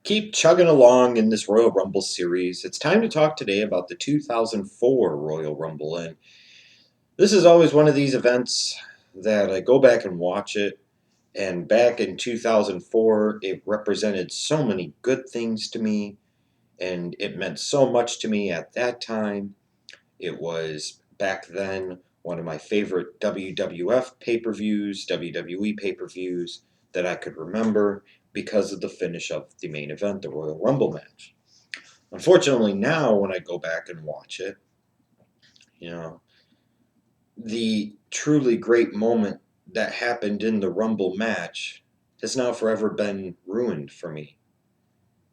Keep chugging along in this Royal Rumble series. It's time to talk today about the 2004 Royal Rumble. And this is always one of these events that I go back and watch it. And back in 2004, it represented so many good things to me. And it meant so much to me at that time. It was back then one of my favorite WWF pay per views, WWE pay per views that I could remember because of the finish of the main event, the Royal Rumble match. Unfortunately, now when I go back and watch it, you know, the truly great moment that happened in the Rumble match has now forever been ruined for me.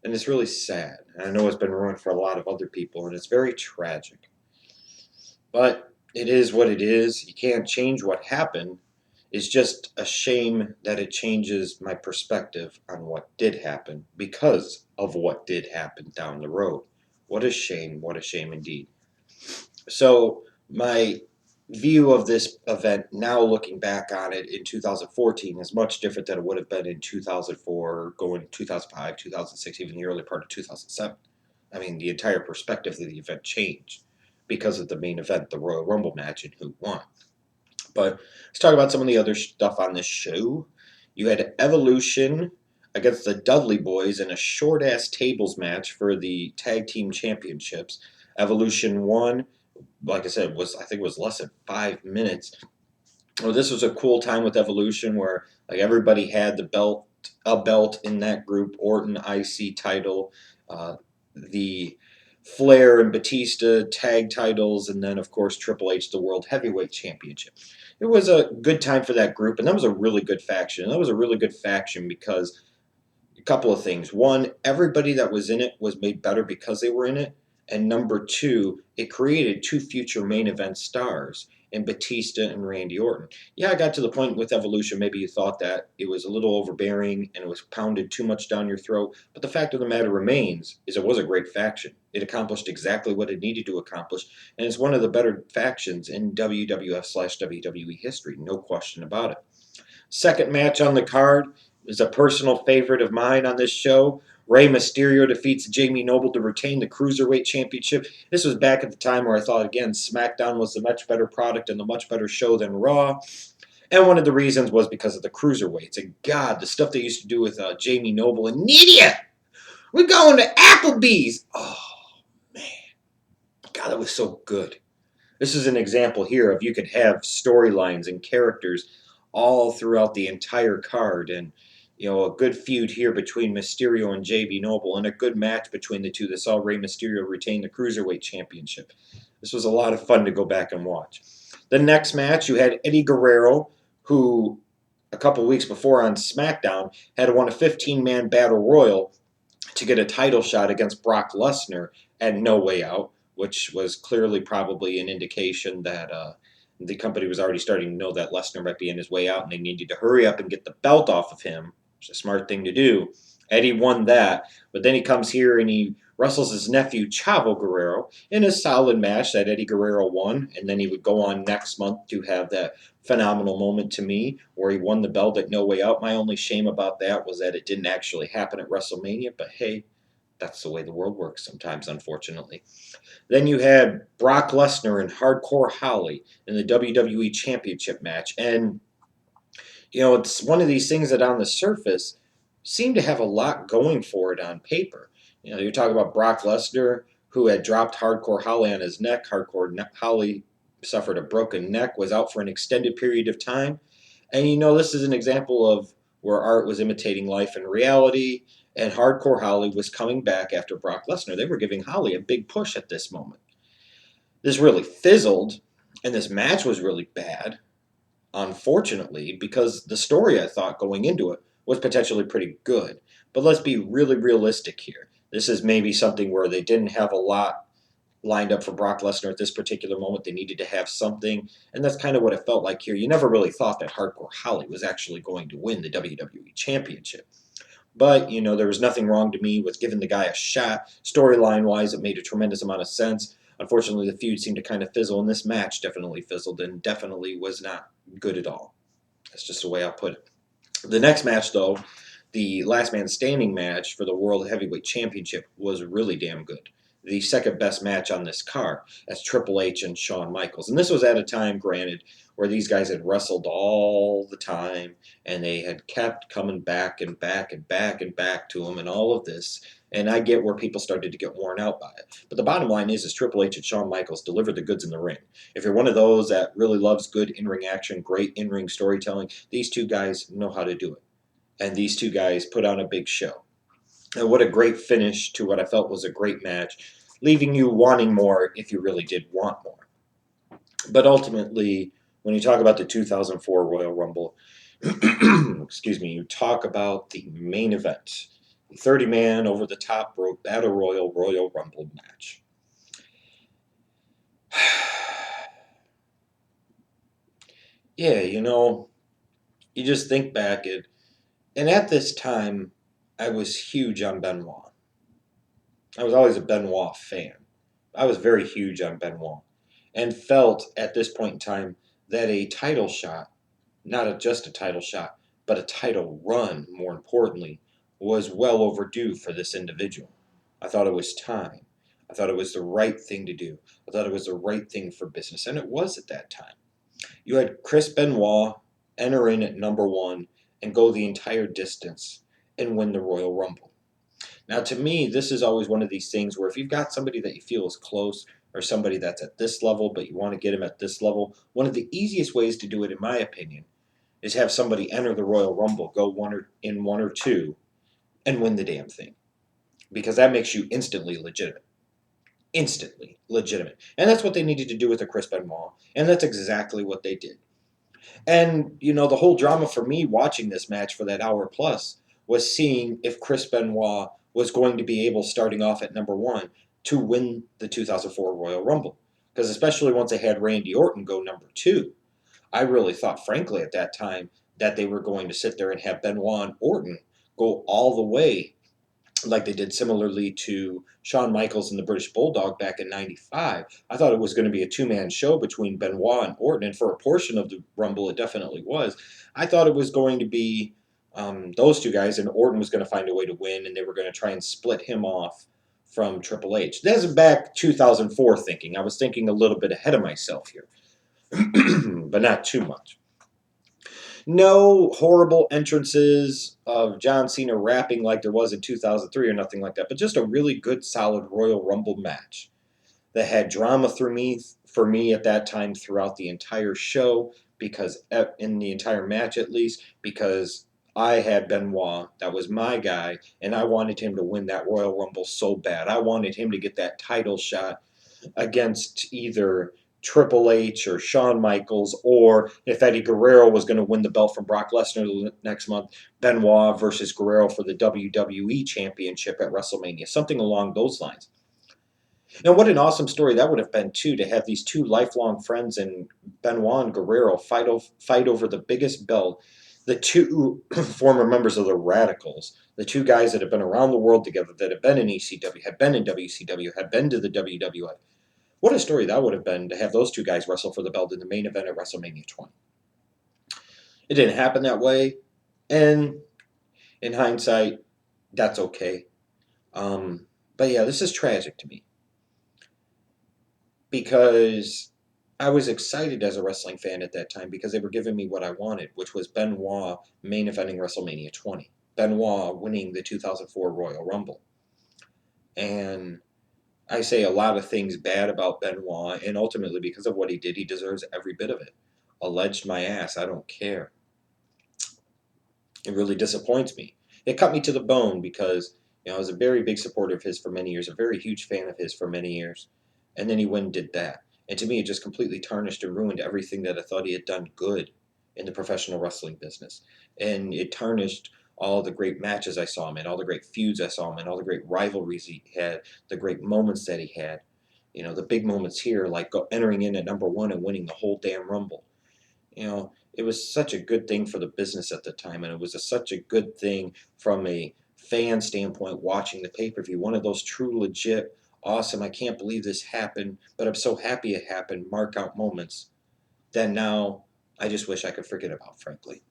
And it's really sad. And I know it's been ruined for a lot of other people, and it's very tragic. But it is what it is. You can't change what happened. It's just a shame that it changes my perspective on what did happen because of what did happen down the road. What a shame indeed. So, my view of this event now looking back on it in 2014 is much different than it would have been in 2004, going 2005, 2006, even the early part of 2007. I mean, the entire perspective of the event changed because of the main event, the Royal Rumble match, and who won. But let's talk about some of the other stuff on this show. You had Evolution against the Dudley Boys in a short ass tables match for the tag team championships. Evolution won. Like I said, was I think it was less than 5 minutes. Well, this was a cool time with Evolution where like everybody had a belt in that group. Orton IC title, the Flair and Batista tag titles, and then of course Triple H the World Heavyweight Championship. It was a good time for that group, and that was a really good faction. And that was a really good faction because a couple of things. One, everybody that was in it was made better because they were in it. And number two, it created two future main event stars in Batista and Randy Orton. Yeah, I got to the point with Evolution, maybe you thought that it was a little overbearing and it was pounded too much down your throat. But the fact of the matter remains is it was a great faction. It accomplished exactly what it needed to accomplish. And it's one of the better factions in WWF/WWE history, no question about it. Second match on the card is a personal favorite of mine on this show. Rey Mysterio defeats Jamie Noble to retain the Cruiserweight Championship. This was back at the time where I thought, again, SmackDown was the much better product and the much better show than Raw. And one of the reasons was because of the Cruiserweights. And God, the stuff they used to do with Jamie Noble and Nidia. We're going to Applebee's. Oh, man. God, that was so good. This is an example here of you could have storylines and characters all throughout the entire card, and a good feud here between Mysterio and JB Noble, and a good match between the two that saw Rey Mysterio retain the Cruiserweight Championship. This was a lot of fun to go back and watch. The next match, you had Eddie Guerrero, who a couple weeks before on SmackDown had won a 15-man battle royal to get a title shot against Brock Lesnar at No Way Out, which was clearly probably an indication that the company was already starting to know that Lesnar might be in his way out and they needed to hurry up and get the belt off of him, which is a smart thing to do. Eddie won that, but then he comes here and he wrestles his nephew Chavo Guerrero in a solid match that Eddie Guerrero won, and then he would go on next month to have that phenomenal moment to me where he won the belt at No Way Out. My only shame about that was that it didn't actually happen at WrestleMania, but hey, that's the way the world works sometimes, unfortunately. Then you had Brock Lesnar and Hardcore Holly in the WWE Championship match. And, it's one of these things that on the surface seemed to have a lot going for it on paper. You're talking about Brock Lesnar, who had dropped Hardcore Holly on his neck. Holly suffered a broken neck, was out for an extended period of time. And this is an example of where art was imitating life and reality, and Hardcore Holly was coming back after Brock Lesnar. They were giving Holly a big push at this moment. This really fizzled, and this match was really bad, unfortunately, because the story I thought going into it was potentially pretty good. But let's be really realistic here. This is maybe something where they didn't have a lot lined up for Brock Lesnar at this particular moment. They needed to have something, and that's kind of what it felt like here. You never really thought that Hardcore Holly was actually going to win the WWE Championship. But, there was nothing wrong to me with giving the guy a shot. Storyline wise, it made a tremendous amount of sense. Unfortunately, the feud seemed to kind of fizzle, and this match definitely fizzled and definitely was not good at all. That's just the way I'll put it. The next match, though, The last man standing match for the World Heavyweight Championship was really damn good. The second best match on this card, as Triple H and Shawn Michaels. And this was at a time, granted, where these guys had wrestled all the time and they had kept coming back and back and back and back to them and all of this. And I get where people started to get worn out by it. But the bottom line is Triple H and Shawn Michaels delivered the goods in the ring. If you're one of those that really loves good in-ring action, great in-ring storytelling, these two guys know how to do it. And these two guys put on a big show. And what a great finish to what I felt was a great match, leaving you wanting more if you really did want more. But ultimately, when you talk about the 2004 Royal Rumble, excuse me, you talk about the main event, the 30-man over-the-top rope Battle Royal Rumble match. Yeah, you just think back and at this time, I was huge on Benoit. I was always a Benoit fan. I was very huge on Benoit and felt at this point in time that a title shot, just a title shot, but a title run, more importantly, was well overdue for this individual. I thought it was time. I thought it was the right thing to do. I thought it was the right thing for business, and it was at that time. You had Chris Benoit enter in at number one and go the entire distance and win the Royal Rumble. Now, to me, this is always one of these things where if you've got somebody that you feel is close or somebody that's at this level, but you want to get him at this level, one of the easiest ways to do it, in my opinion, is have somebody enter the Royal Rumble, go one or two, and win the damn thing. Because that makes you instantly legitimate. Instantly legitimate. And that's what they needed to do with the Chris Benoit, and that's exactly what they did. And, the whole drama for me watching this match for that hour plus was seeing if Chris Benoit was going to be able, starting off at number one, to win the 2004 Royal Rumble. Because especially once they had Randy Orton go number two, I really thought, frankly, at that time, that they were going to sit there and have Benoit and Orton go all the way, like they did similarly to Shawn Michaels and the British Bulldog back in '95. I thought it was going to be a two-man show between Benoit and Orton, and for a portion of the Rumble, it definitely was. I thought it was going to be those two guys, and Orton was going to find a way to win, and they were going to try and split him off from Triple H. That's back 2004 thinking. I was thinking a little bit ahead of myself here, but not too much. No horrible entrances of John Cena rapping like there was in 2003 or nothing like that, but just a really good, solid Royal Rumble match that had drama for me at that time throughout the entire show, because in the entire match at least, because I had Benoit, that was my guy, and I wanted him to win that Royal Rumble so bad. I wanted him to get that title shot against either Triple H or Shawn Michaels, or if Eddie Guerrero was going to win the belt from Brock Lesnar next month, Benoit versus Guerrero for the WWE Championship at WrestleMania, something along those lines. And what an awesome story that would have been, too, to have these two lifelong friends in Benoit and Guerrero fight over the biggest belt. The two former members of the Radicals, the two guys that have been around the world together, that have been in ECW, have been in WCW, have been to the WWF. What a story that would have been to have those two guys wrestle for the belt in the main event at WrestleMania 20. It didn't happen that way, and in hindsight, that's okay. But yeah, this is tragic to me because I was excited as a wrestling fan at that time because they were giving me what I wanted, which was Benoit main eventing WrestleMania 20. Benoit winning the 2004 Royal Rumble. And I say a lot of things bad about Benoit, and ultimately because of what he did, he deserves every bit of it. Alleged my ass, I don't care. It really disappoints me. It cut me to the bone because I was a very big supporter of his for many years, a very huge fan of his for many years, and then he went and did that. And to me, it just completely tarnished and ruined everything that I thought he had done good in the professional wrestling business. And it tarnished all the great matches I saw him in, all the great feuds I saw him in, all the great rivalries he had, the great moments that he had. The big moments here, like entering in at number one and winning the whole damn Rumble. It was such a good thing for the business at the time, and it was such a good thing from a fan standpoint watching the pay-per-view. One of those true, legit, awesome, I can't believe this happened, but I'm so happy it happened, mark out moments that now I just wish I could forget about, frankly.